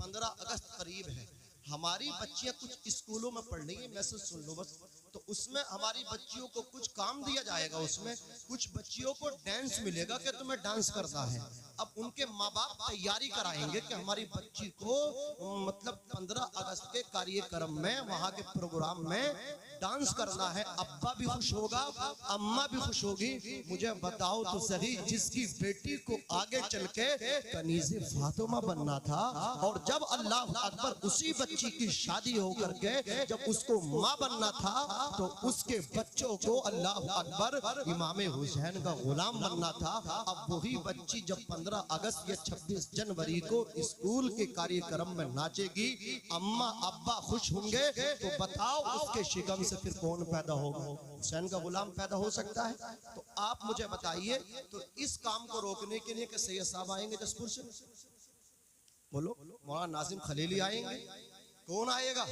15 अगस्त करीब है, हमारी बच्चियां कुछ स्कूलों में पढ़ रही है, मैसेज सुन लो बस। तो उसमें हमारी बच्चियों को कुछ काम दिया जाएगा, उसमें कुछ बच्चियों को डांस मिलेगा कि तुम्हें डांस करना है। अब उनके माँ बाप तैयारी कराएंगे कि हमारी बच्ची को मतलब 15 अगस्त के कार्यक्रम में, वहां के प्रोग्राम में डांस करना है। अब्बा भी खुश होगा, अम्मा भी खुश होगी। मुझे बताओ तो सही, जिसकी बेटी को आगे चल के कनीज़े फातिमा बनना था, और जब अल्लाह अकबर उसी बच्ची की शादी होकर के जब उसको माँ बनना था, तो उसके बच्चों को अल्लाह अकबर इमाम हुसैन का गुलाम बनना था। अब वही बच्ची जब 15 अगस्त या 26 जनवरी को स्कूल के कार्यक्रम में नाचेगी, अम्मा अब्बा खुश होंगे, तो बताओ उसके शिकम से फिर कौन पैदा होगा? हुसैन का गुलाम पैदा हो सकता है? तो आप मुझे बताइए, तो इस काम को रोकने के लिए कि सैयद साहब आएंगे जसपुर से? बोलो, मौलाना नाजिम खलीली आएंगे? कौन आएगा?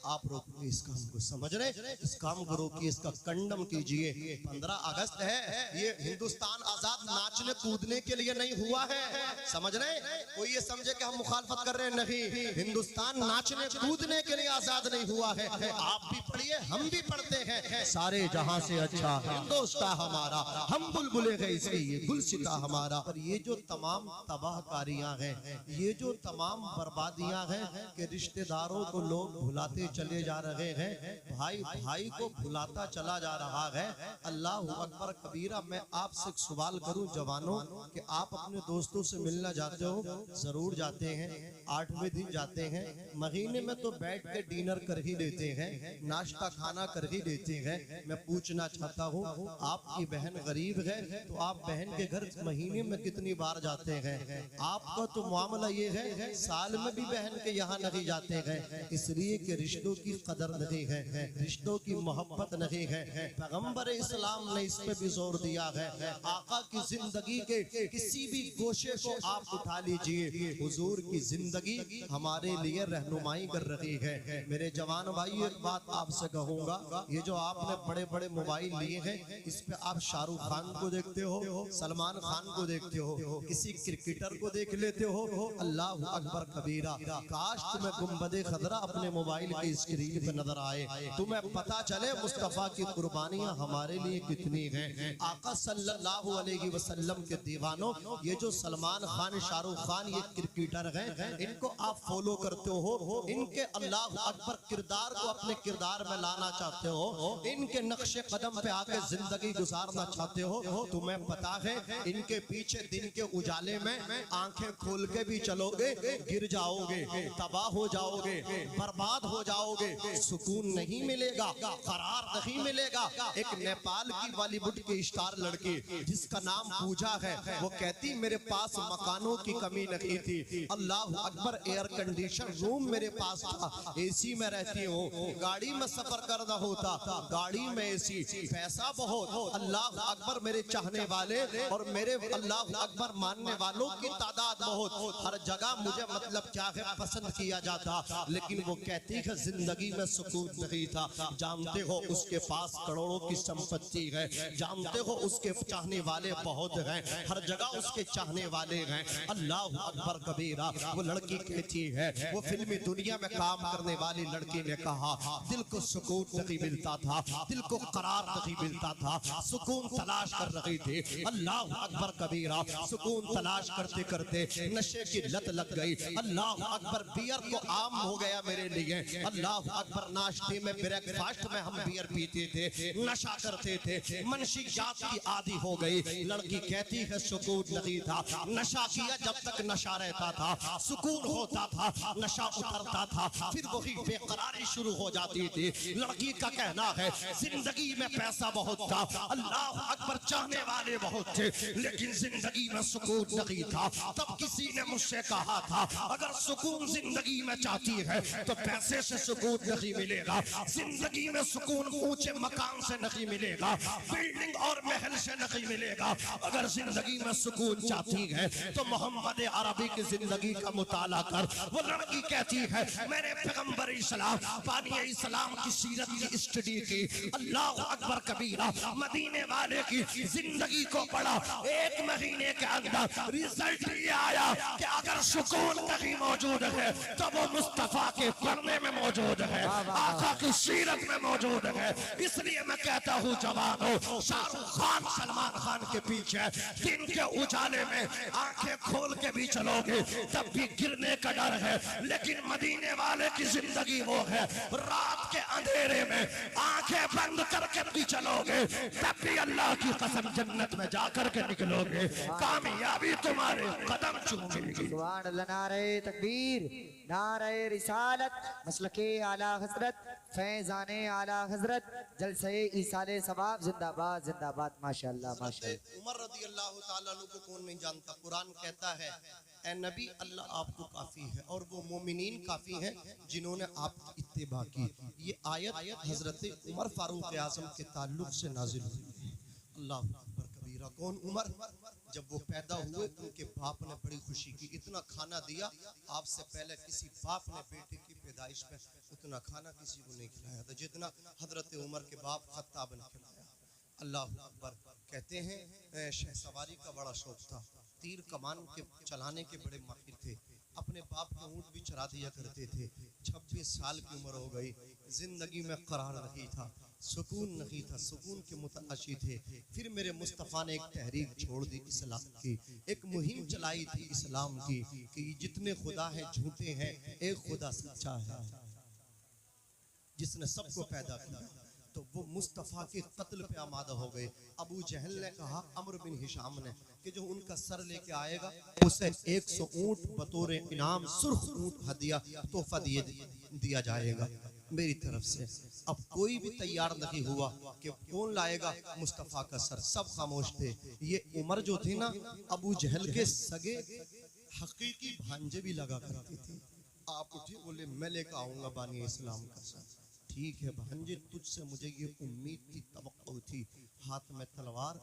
आप रोकिए इस काम को, समझ रहे? इस काम को रोकिए, इसका कंडम कीजिए। 15 अगस्त है, ये हिंदुस्तान आजाद नाचने कूदने के लिए नहीं हुआ है, समझ रहे? कोई ये समझे कि हम मुखालफत कर रहे हैं, नहीं, हिंदुस्तान नाचने कूदने के लिए आजाद नहीं हुआ है। आप भी पढ़िए, हम भी पढ़ते हैं, सारे जहां से अच्छा हिंदुस्तान हमारा, हम बुलबुले गए इसलिए ये गुलसिता हमारा। पर ये जो तमाम तबाहकारियां हैं, ये जो तमाम बर्बादियां हैं कि रिश्तेदारों को लोग भुलाते चले जा रहे हैं, भाई भाई को भुलाता चला जा रहा है। अल्लाह अकबर कबीरा। मैं आपसे एक सवाल करूं जवानों, कि आप अपने दोस्तों से मिलना जाते हो? जरूर जाते हैं, 8वें दिन जाते हैं। महीने में तो बैठ के डिनर कर ही लेते हैं, नाश्ता खाना कर ही लेते हैं। मैं पूछना चाहता हूं, आपकी बहन गरीब है तो आप बहन के घर महीने में कितनी बार जाते हैं? आपका तो मामला ये है, साल में भी बहन के यहाँ नहीं जाते हैं, इसलिए कि रिश्तों की कदर नहीं है, रिश्तों की मोहब्बत नहीं है। पैगंबर इस्लाम ने इस पे भी जोर दिया है। आका की जिंदगी के किसी भी गोशे को आप उठा लीजिए, हुजूर की जिंदगी हमारे लिए रहनुमाई कर रही है। मेरे जवान भाई, एक बात आपसे कहूंगा, ये जो आपने बड़े बड़े मोबाइल लिए हैं, इस पे आप शाहरुख खान को देखते हो, सलमान खान को देखते हो, किसी क्रिकेटर को देख लेते हो। अल्लाह अकबर कबीरा। काश तुम्हें गुंबदे खदरा अपने मोबाइल की स्क्रीन पे नजर आए, तुम्हें पता चले मुस्तफा की कुर्बानियां हमारे लिए कितनी हैं। आका सल्लल्लाहु अलैहि वसल्लम के दीवानों, ये जो सलमान खान, शाहरुख खान, ये क्रिकेटर हैं, इनको आप फॉलो करते हो, इनके अल्लाह अकबर किरदार को अपने किरदार में लाना चाहते हो, इनके नक्शे कदम पे आके जिंदगी गुजारना चाहते हो, तुम्हें पता है इनके पीछे दिन के उजाले में आंखें खोल के भी चलोगे, गिर जाओगे, तबाह हो जाओगे, बर्बाद हो जाओगे, सुकून नहीं मिलेगा, करार नहीं मिलेगा। एक नेपाल की बॉलीवुड की स्टार लड़की जिसका नाम पूजा है, वो कहती मेरे पास मकानों की कमी नहीं थी, अल्लाह अकबर, एयर कंडीशन रूम मेरे पास था, एसी में रहती हूँ, गाड़ी में सफर करना होता, गाड़ी में एसी, पैसा बहुत, अल्लाह अकबर, मेरे चाहने वाले और मेरे अल्लाह अकबर मानने वालों की तादाद बहुत, हर जगह मुझे मतलब क्या है पसंद किया जाता। लेकिन वो कहती है जिंदगी में सुकून नहीं था। जानते हो उसके पास करोड़ों की संपत्ति है, जानते हो उसके चाहने वाले बहुत हैं, हर जगह उसके चाहने वाले हैं। अल्लाह अकबर कबीरा। वो लड़की कहती है, वो फिल्मी दुनिया में काम करने वाली लड़की ने कहा, दिल को सुकून नहीं मिलता था, दिल को करार नहीं मिलता था, सुकून तलाश कर रही थी। अल्लाह अकबर कबीरा। सुकून तलाश करते करते नशे की लत लग गई। अल्लाह अकबर, बियर को आम हो गया मेरे लिए। अल्लाह अकबर, नाश्ते में, ब्रेकफास्ट में हम बियर पीते थे, नशा करते थे, मनशियात की आदी हो गई। लड़की कहती है सुकून नहीं था, नशा किया जब तक नशा रहता था, सुकून होता था, नशा उतरता था, फिर वही बेकरारी शुरू हो जाती थी। लड़की का कहना है जिंदगी में पैसा बहुत था, अल्लाह अकबर, चाहने वाले बहुत थे, लेकिन जिंदगी में सुकून नहीं था। तब किसी ने मुझसे कहा था, अगर सुकून जिंदगी में चाहती चाहती है तो पैसे से सुकून नहीं मिलेगा, जिंदगी में सुकून ऊंचे मकान से नहीं मिलेगा, बिल्डिंग और महल से नहीं मिलेगा। अगर जिंदगी में सुकून चाहती है तो मोहम्मद अरबी की जिंदगी का मुताला कर। वो लड़की कहती है मैंने पैगंबर इस्लाम पानी इस्लाम की सीरत की स्टडी की, अल्लाह अकबर कबीरा, मदीने वाले की जिंदगी को पढ़ा। 1 महीने के अंदर रिजल्ट ये आया कि अगर सुकून कहीं मौजूद है तो वो मुस्तफा के पढ़ने में मौजूद है, आका की सीरत में मौजूद है। इसलिए मैं कहता हूँ जवानों, शाहरुख खान सलमान खान के पीछे दिन के उजाले में आंखें खोल के भी चलोगे तब भी गिरने का डर है, लेकिन मदीने वाले की जिंदगी वो है रात के अंधेरे में आंखें बंद करके भी चलोगे तब भी अल्लाह की कसम जन्नत में जाकर के निकलोगे, कामयाबी तुम्हारे कदम चूमेगी। सुभान अल्लाह, नारे तकबीर, नारे रिसालत, मसलके आला हजरत, फैजाने आला हजरत, जलसे ईसाले सवाब, जिंदाबाद जिंदाबाद, माशाअल्लाह माशाअल्लाह। उमर रज़ी अल्लाह ताला अन्हु को कौन नहीं जानता। कुरान कहता है ए नबी अल्लाह आपको काफी है और वो मोमिनीन काफी हैं जिन्होंने आपकी इत्तिबा की। ये आयत हजरत उमर फारूक आजम के ताल्लुक से नाजिल हुई। अल्लाह अकबर कबीरा। कौन उमर? जब वो पैदा हुए उनके बाप ने बड़ी खुशी की, इतना खाना दिया, आपसे पहले किसी बाप ने बेटे की पैदाइश में उतना खाना किसी को नहीं खिलाया था जितना हजरत उमर के बाप खत्ताब ने खिलाया। अल्लाह अकबर। कहते हैं शहसवारी का बड़ा शौक था, तीर कमान के चलाने के बड़े माहिर थे, अपने बाप के ऊँट भी चरा दिया करते थे। 26 साल की उम्र हो गई, जिंदगी में करार नहीं था, सुकून नहीं था, सुकून के मुताशी थे। फिर मेरे मुस्तफ़ा ने एक तहरीक छोड़ दी इस्लाम की, एक मुहिम चलाई थी इस्लाम की कि जितने खुदा हैं झूठे हैं, एक खुदा सच्चा है जिसने सबको पैदा किया। तो वो मुस्तफ़ा के कत्ल पे आमादा हो गए। अबू जहल ने कहा अमर बिन हिशाम ने कि जो उनका सर लेके आएगा उसे 100 ऊँट बतौर इनाम, सुर्ख ऊँट हदिया तोहफा दिया जाएगा मेरी तरफ से। अब कोई भी तैयार नहीं हुआ कि कौन लाएगा मुस्तफ़ा का सर, सब खामोश थे। ये उमर जो थे ना, अबू जहल के सगे हकीकी भांजे भी लगा करते थे। आप उठे बोले मैं लेकर आऊंगा बानी इस्लाम का सर। ठीक है भांजे, तुझसे मुझे ये उम्मीद थी, तवक्को थी। हाथ में तलवार,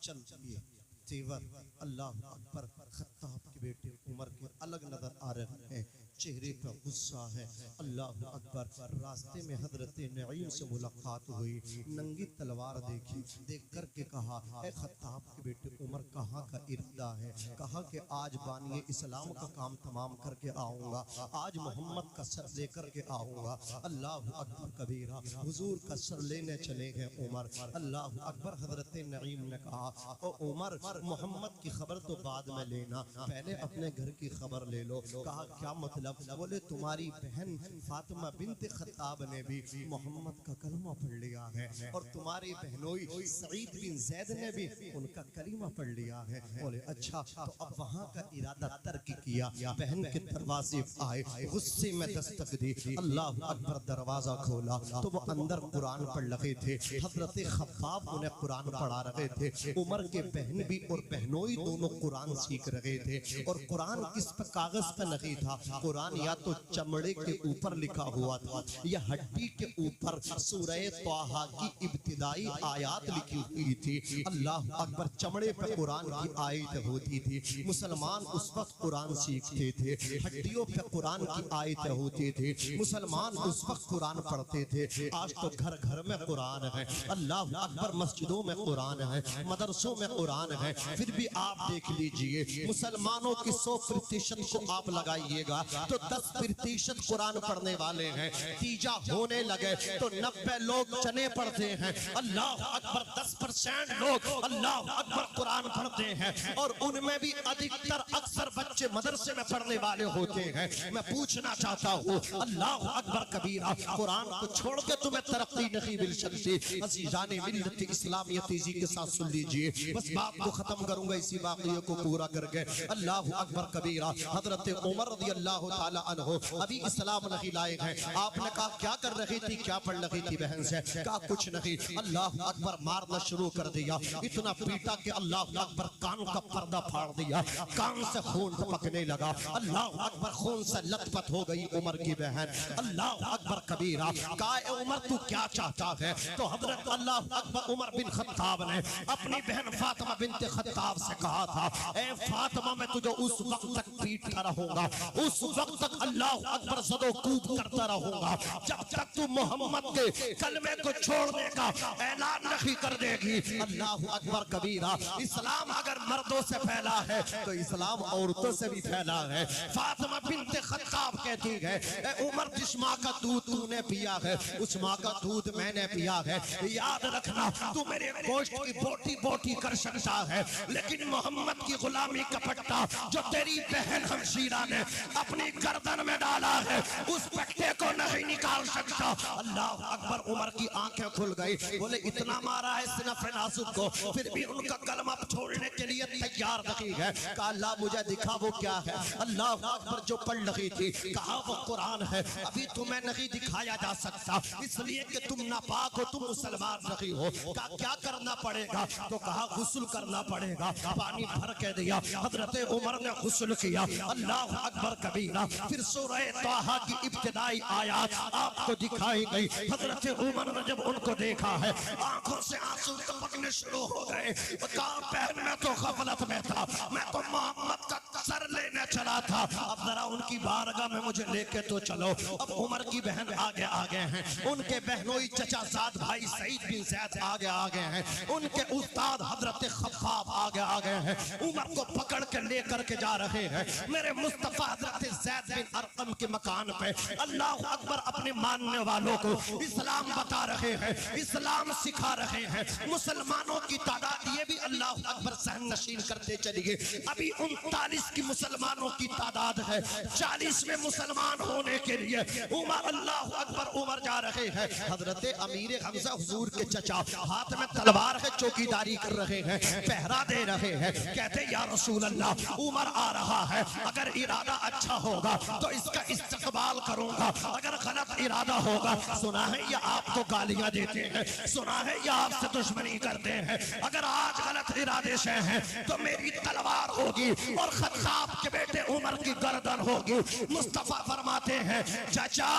चल दिए तेवर। अल्लाह अकबर। खत्ताब के बेटे उमर के अलग नजर आ रहे हैं, चेहरे पर गुस्सा है। अल्लाह अकबर। रास्ते में हजरत नईम से मुलाकात हुई, नंगी तलवार देखी, देख कर के कहा ए खत्ताब के बेटे उमर कहाँ का इरादा है? कहा कि आज बानी इस्लाम का काम तमाम करके आऊँगा, आज मोहम्मद का सर लेकर के आऊँगा। अल्लाह अकबर कबीरा। हुजूर का सर लेने चले गए उमर। अल्लाह अकबर। हजरत नईम ने कहा ओ उमर, मोहम्मद की खबर तो बाद में लेना, पहले अपने घर की खबर ले लो। कहा क्या मतलब? बोले तुम्हारी बहन फातिमा बिनते खत्ताब ने भी मोहम्मद का कलमा पढ़ लिया है और तुम्हारी बहनोई सईद बिन जैद ने भी उनका कलीमा पढ़ लिया है। बोले अच्छा, तो अब वहाँ का इरादा तर्क किया। बहन के दरवाजे आए, गुस्से में दस्तक दी। अल्लाह अकबर। दरवाजा खोला तो वो अंदर कुरान पढ़ रहे थे। हजरत खब्बाब उन्हें कुरान पढ़ा रहे थे। उमर के बहन भी और बहनोई दोनों कुरान सीख रहे थे। और कुरान किस पर? कागज पर नहीं था, कुरान या तो चमड़े के ऊपर लिखा हुआ था या हड्डी के ऊपर सूरह तौहा की इब्तिदाई आयत लिखी हुई थी। अल्लाह अकबर। चमड़े पर कुरान की आयत होती थी। मुसलमान उस वक्त कुरान सीखते थे, हड्डियों पर कुरान की आयत होती थी, मुसलमान उस वक्त कुरान पढ़ते थे। आज तो घर घर में कुरान है। अल्लाह अकबर। मस्जिदों में कुरान है, मदरसों में कुरान है। फिर भी आप देख लीजिए, मुसलमानों की 100% को आप लगाइएगा तो 10% कुरान पढ़ने वाले हैं। तीजा होने लगे तो 90 लोग चने पढ़ते हैं। अल्लाह अकबर। 10% लोग अल्लाह अकबर कुरान पढ़ते हैं और उनमें भी अधिकतर अक्सर बच्चे मदरसे में पढ़ने वाले होते हैं। मैं पूछना चाहता हूँ, अल्लाह अकबर कबीरा, कुरान को छोड़ के तुम्हें तरक्की नहीं मिल सकती। अज़ीज़ाने मिल्लत इस्लामियत जी के साथ सुन लीजिए, बस बात को खत्म करूंगा इसी वाक़ये को पूरा करके। अल्लाह अकबर कबीरा। हजरत उमर रज़ी अल्लाह ताला अन्हु अभी इस्लाम नहीं लाए हैं। आपने कहा क्या कर रही थी, क्या पढ़ रही थी बहन से? कहा कुछ नहीं। अल्लाह अकबर मारना शुरू कर दिया, इतना पीटा कि अल्लाह अकबर कान का पर्दा फाड़ दिया, कान से खून टपकने लगा। अल्लाह अकबर खून से लथपथ हो गई उमर की बहन। अल्लाह अकबर कबीरा। कहा उमर तू क्या चाहता है? तो हजरत अल्लाह अकबर उमर बिन खत्ताब ने अपनी बहन फातिमा बिनते खत्ताब से कहा था, ए फातिमा मैं तुझे उस वक्त तक पीटता रहूंगा, उस वक्त तक अल्लाह अकबर सदो कूद करता रहूंगा जब तक तू मोहम्मद के कलमे को छोड़ने का ऐलान नहीं कर देगी। अल्लाह अकबर कबीरा। इस्लाम अगर मर्दों से फैला है तो इस्लाम औरतों से भी फैला है। फातिमा बिनते खत्ताब कहती है, ए उमर जिस माँ का दूध तूने पिया है उस माँ का दूध मैंने पिया है। याद रखना तू मेरे गोश्त की बोटी बोटी कर सकता है, लेकिन मोहम्मद की गुलामी का पट्टा जो तेरी बहन हमशीरा ने अपनी गर्दन में डाला है उस पट्टे को नहीं निकाल सकता। अल्लाह अकबर। उमर की आंखें खुल गई, बोले इतना मारा है सिनफ नासुक को, फिर भी उनका कलमा छोड़ने के लिए तैयार नहीं है। कहा अल्लाह मुझे दिखा वो क्या है। अल्लाह अकबर जो पढ़ रही थी, कहा वो कुरान है, अभी तुम्हें नहीं दिखाया जा सकता इसलिए कि तुम नापाक हो, तुम मुसलमान नहीं हो। कहा क्या करना पड़ेगा? तो कहा गुस्ल करना पड़ेगा। पानी भर के दिया, हजरत उमर ने गुस्ल किया। अल्लाह अकबर कबीरा। फिर सूरह ताहा की इब्तिदाई आयत आपको दिखाई गई। हजरत उमर ने जब उनको देखा है आंखों से आंसू टपकने शुरू हो गए। कहा बहन मैं तो गफलत में था, मैं तो मोहम्मद का सर लेने चला था, अब जरा उनकी बारगाह में मुझे लेके तो चलो। अब उमर की बहन आगे आ गए हैं, उनके बहनोई चचा साद भाई सईद बिन ज़ैद आगे आ गए हैं, उनके उस्ताद हजरत खब्बाब आगे आ गए हैं, उमर को पकड़ के लेकर के जा रहे हैं मेरे मुस्तफा हजरत ज़ैद बिन अरकम के मकान पे। अल्लाह अकबर अपने मानने वालों को इस्लाम बता रहे हैं, इस्लाम सिखा रहे हैं। मुसलमानों की तादाद ये भी अल्लाह अकबर सहन नशीन करते चलिए। अभी 39 की मुसलमानों की तादाद है, 40 में मुसलमान होने के लिए उमर अल्लाह अकबर उमर जा रहे हैं। हजरत अमीर हमजा हुजूर के चचा हाथ में तलवार है, चौकीदारी कर रहे हैं, पहरा दे रहे हैं। कहते या रसूल अल्लाह उमर आ रहा है, अगर इरादा अच्छा होगा तो इसका इस्तकबाल करूंगा, अगर गलत इरादा होगा, सुना है ये आपको गालियां देते हैं, सुना है ये आपसे दुश्मनी करते हैं, अगर आज गलत इरादे से हैं तो मेरी तलवार होगी और खत्ताब के बेटे उमर की गर्दन होगी। मुस्तफा फरमाते हैं चाचा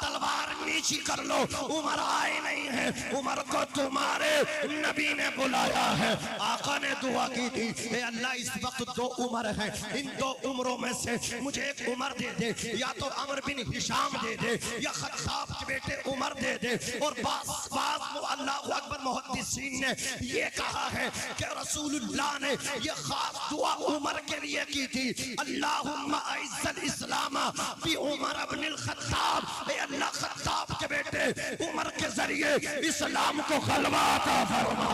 तलवार नीची कर लो, उमर आए नहीं है, उमर को तुम्हारे नबी ने बुलाया है। आका ने दुआ की थी, ए अल्लाह इस वक्त 2 उमर हैं, इन 2 उमरों में से मुझे एक उमर दे दे, या तो अमर बिन हिशाम दे दे या खत्ताब के बेटे उमर दे दे। और अल्लाह अकबर मुहद्दिसीन ने ये कहा है कि रसूलुल्लाह ने ये खास दुआ उमर के लिए की थी, अल्लाहुम्मा अइज़्ज़ल इस्लाम बि उमर इब्नुल खत्ताब। ए अल्लाह खत्ताब के बेटे उमर के जरिए इस्लाम को गलबा अता फरमा।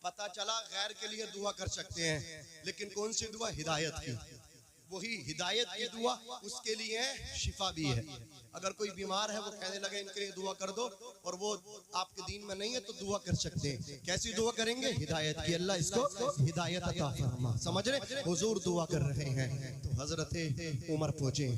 पता चला गैर के लिए दुआ कर सकते हैं, लेकिन कौन सी दुआ? हिदायत की। वही हिदायत की दुआ उसके लिए शिफा भी है। अगर कोई बीमार है वो कहने लगे इनके लिए दुआ कर दो और वो आपके दीन में नहीं है तो दुआ कर सकते हैं। कैसी दुआ करेंगे? हिदायत की, अल्लाह इसको हिदायत अता फरमा। समझ रहे? हुजूर दुआ कर रहे हैं तो हजरत उमर पहुंचे,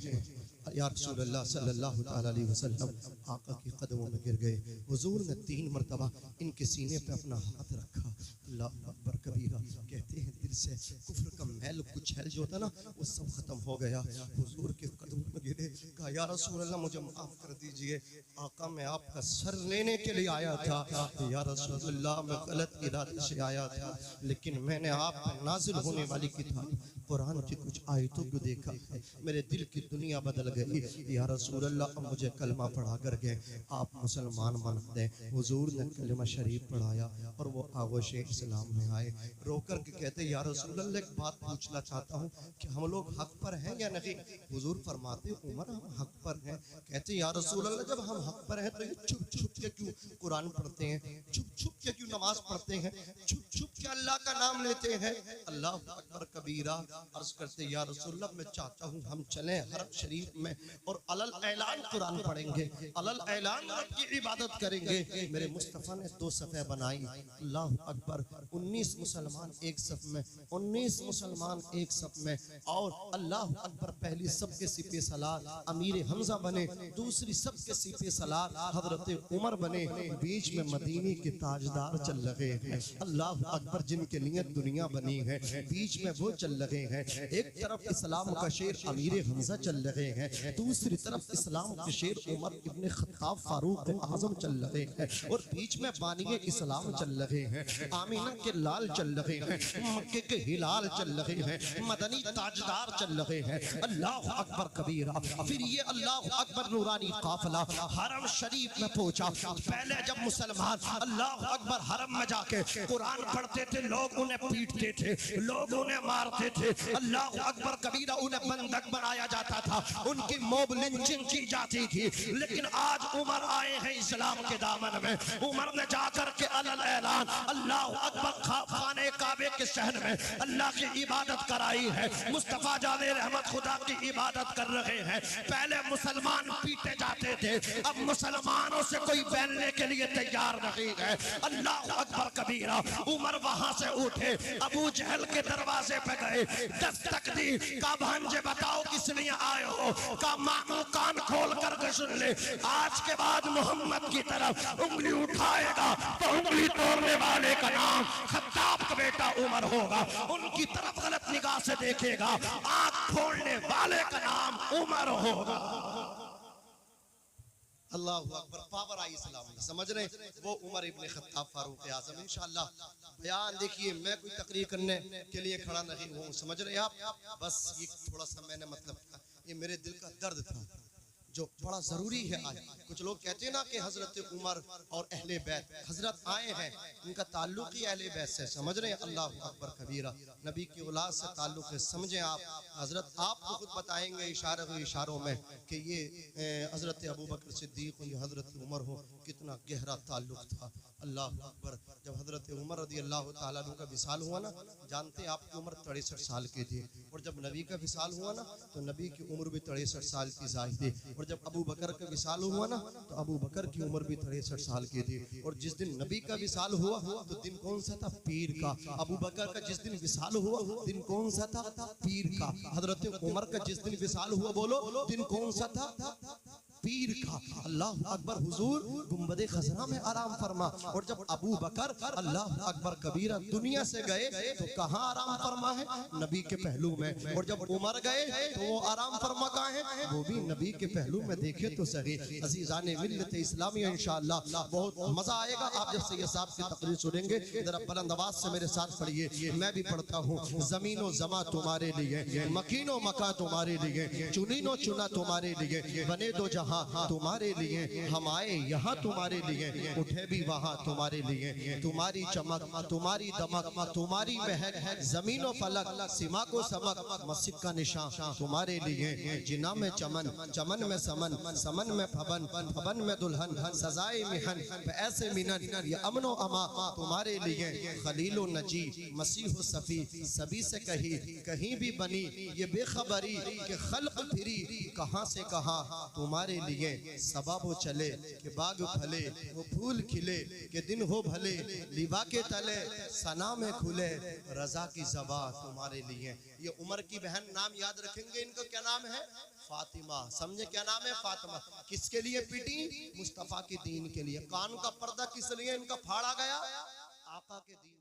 या रसूल अल्लाह सल्लल्लाहु अलैहि वसल्लम आका के कदमों में गिर गए। हुजूर ने 3 मरतबा इनके सीने पे अपना हाथ रखा। अल्लाह अकबर कबीरा। कहते हैं दिल से कुफ्र का मैल कुचैल जो था ना वो सब खत्म हो गया। हुजूर के कदमों में गिरे, कहा या रसूल अल्लाह मुझे माफ कर दीजिए, आका मैं आपका सर लेने के लिए आया था, या रसूल अल्लाह मैं गलत इरादे से आया था, लेकिन मैंने आप पर नाजिल होने वाली किताब कुरान की कुछ आयतों को देखा, मेरे दिल की दुनिया बदल गई। या रसूल अल्लाह मुझे कलमा पढ़ा कर गए, आप मुसलमान बन गए। हुजूर ने कलमा शरीफ पढ़ाया और वो आगोशे इस्लाम में आए। रोकर के कहते या रसूल अल्लाह एक बात पूछना चाहता हूँ कि हम लोग हक पर हैं या नहीं? हुजूर फरमाते उमर हम हक पर हैं। कहते या रसूल अल्लाह जब हम हक पर हैं तो ये छुप छुप के क्यों कुरान पढ़ते हैं, छुप छुप के क्यों नमाज पढ़ते हैं, छुप छुप के अल्लाह का नाम लेते हैं? अल्लाह अकबर कबीरा। अर्ज करते या रसूल अल्लाह मैं चाहता हूँ हम चलें हरम शरीफ में और अलल ऐलान कुरान पढ़ेंगे, अलल ऐलान रब की इबादत करेंगे। मेरे मुस्तफ़ा ने 2 सफ़े बनाई। अल्लाह अकबर 19 मुसलमान एक सफ में 19 मुसलमान एक सफ में, और अल्लाह अकबर पहली सबके सिपे सलार अमीर हमजा बने, दूसरी सबके सिपे सलार हजरत उमर बने, बीच में मदीने के ताजदार चल रहे हैं। अल्लाह अकबर जिनके लिए दुनिया बनी है, बीच में वो चल रहे हैं। एक तरफ इस्लाम का शेर अमीर हमजा चल रहे हैं, दूसरी तरफ इस्लाम के शेर उमर इब्ने खत्ताब फारूक आजम चल रहे हैं, और बीच में बानिए इस्लाम चल रहे हैं, आमीना के लाल चल रहे हैं, मक्के के हिलाल चल रहे हैं, मदनी ताजदार चल रहे हैं। अल्लाह अकबर कबीरा। फिर ये अल्लाह अकबर नूरानी काफिला हरम शरीफ में पहुंचा। पहले जब मुसलमान अल्लाह अकबर हरम में जाके कुरान पढ़ते थे, लोग उन्हें पीटते थे, लोग उन्हें मारते थे, अल्लाह अकबर कबीरा उन्हें बंधक बनाया जाता था, उनकी मोब लिंचिंग की जाती थी। लेकिन आज उमर आए हैं इस्लाम के दामन में, उमर ने जाकर के अलल ऐलान अल्लाह अकबर खाने काबे के शहर में अल्लाह की इबादत कराई है। मुस्तफा जाने रहमत खुदा की इबादत कर रहे हैं। पहले मुसलमान पीटे जाते थे, अब मुसलमानों से कोई बैलने के लिए तैयार नहीं है। अल्लाह अकबर कबीरा। उमर वहां से उठे, अबू जहल के दरवाजे पे गए, दस्तक दी, का भांजे बताओ किस लिए आए हो, का मामू कान खोल करके सुन ले, आज के बाद मोहम्मद की तरफ उंगली उठाएगा तो उंगली तोड़ने वाले का नाम खत्ताब का बेटा उमर होगा, उनकी तरफ गलत निगाह से देखेगा, आंख फोड़ने वाले का नाम उमर होगा। अल्लाह अकबर। पावर आई इस्लाम में, समझ रहे? वो उमर इब्ने खत्ताब फारूक आजम। इंशाअल्लाह बयान देखिए, मैं कोई तकरीर करने के लिए खड़ा नहीं हूँ, समझ रहे आप? बस ये थोड़ा सा मैंने मतलब ये मेरे दिल का दर्द था जो बड़ा जरूरी है आज। कुछ लोग कहते हैं ना कि हजरत उमर और अहले बैत, हजरत आए हैं, इनका ताल्लुक ही अहले बैत से, समझ रहे हैं? अल्लाह अकबर कबीरा। नबी की औलाद से ताल्लुक है, समझें आप। हजरत आपको खुद बताएंगे इशारों में कि ये हजरत अबू बकर सिद्दीक हो या हजरत उमर हो, कितना गहरा ताल्लुक था। अल्लाह अकबर। जब हजरत उमर रदी अल्लाह ताला अन्हु का विसाल हुआ ना, जानते आपकी उम्र 63 साल की थी, और जब नबी का विसाल हुआ ना तो नबी की उम्र भी 63 साल की जाहिर थी, और जब अबू बकर का विसाल हुआ ना तो अबू बकर की उम्र भी 63 साल की थी। और जिस दिन नबी का विसाल हुआ तो दिन कौन सा था? पीर का। अबू बकर का जिस दिन विसाल हुआ दिन कौन सा था? पीर का। हजरत उमर का जिस दिन विसाल हुआ, बोलो, दिन कौन सा था? पीर का। अल्लाह अकबर। हुजूर गुंबदे खजरा में आराम फरमा, और जब अबू बकर अल्लाह अकबर कबीरा दुनिया से गए तो कहाँ आराम फरमा है? नबी के पहलू में। और जब उमर गए तो वो आराम फरमा कहाँ है? वो भी नबी के पहलू में। देखे तो सही अजीजान मिल्लत इस्लामिया, इंशाअल्लाह बहुत मजा आएगा आप जब सैयद साहब की तकरीर सुनेंगे। जरा बुलंद आवाज से मेरे साथ पढ़िए, मैं भी पढ़ता हूँ। जमीनो जमा तुम्हारे लिए, मकीनो मका तुम्हारे लिए, चुनीनो चुना तुम्हारे लिए, बने दो जहां तुम्हारे लिए, हम आए यहाँ तुम्हारे लिए, उठे भी वहाँ तुम्हारे लिए। तुम्हारी चमक, तुम्हारी दमक, तुम्हारी महक, जमीनों फलक, सीमा को समक, मस्जिद का निशान तुम्हारे लिए। जिना में चमन, चमन में समन, समन में फबन, फबन में दुल्हन, सजाए मिहन, ऐसे मिनन, ये अमनो अमा तुम्हारे लिए। खलीलो नजी, मसीह सफी, सभी से कहीं भी बनी ये बेखबरी के खल्क फिरी, कहाँ से कहाँ तुम्हारे लिए। सबब वो चले कि बाग फले, वो फूल खिले कि दिन हो भले, लिबा के तले सना में खुले, रजा की ज़बा तुम्हारे लिए। ये उमर की बहन नाम याद रखेंगे, इनका क्या नाम है? फातिमा। समझे क्या नाम है? फातिमा। किसके लिए पीटी? मुस्तफा के दीन के लिए। कान का पर्दा किस लिए इनका फाड़ा गया? आका के दीन।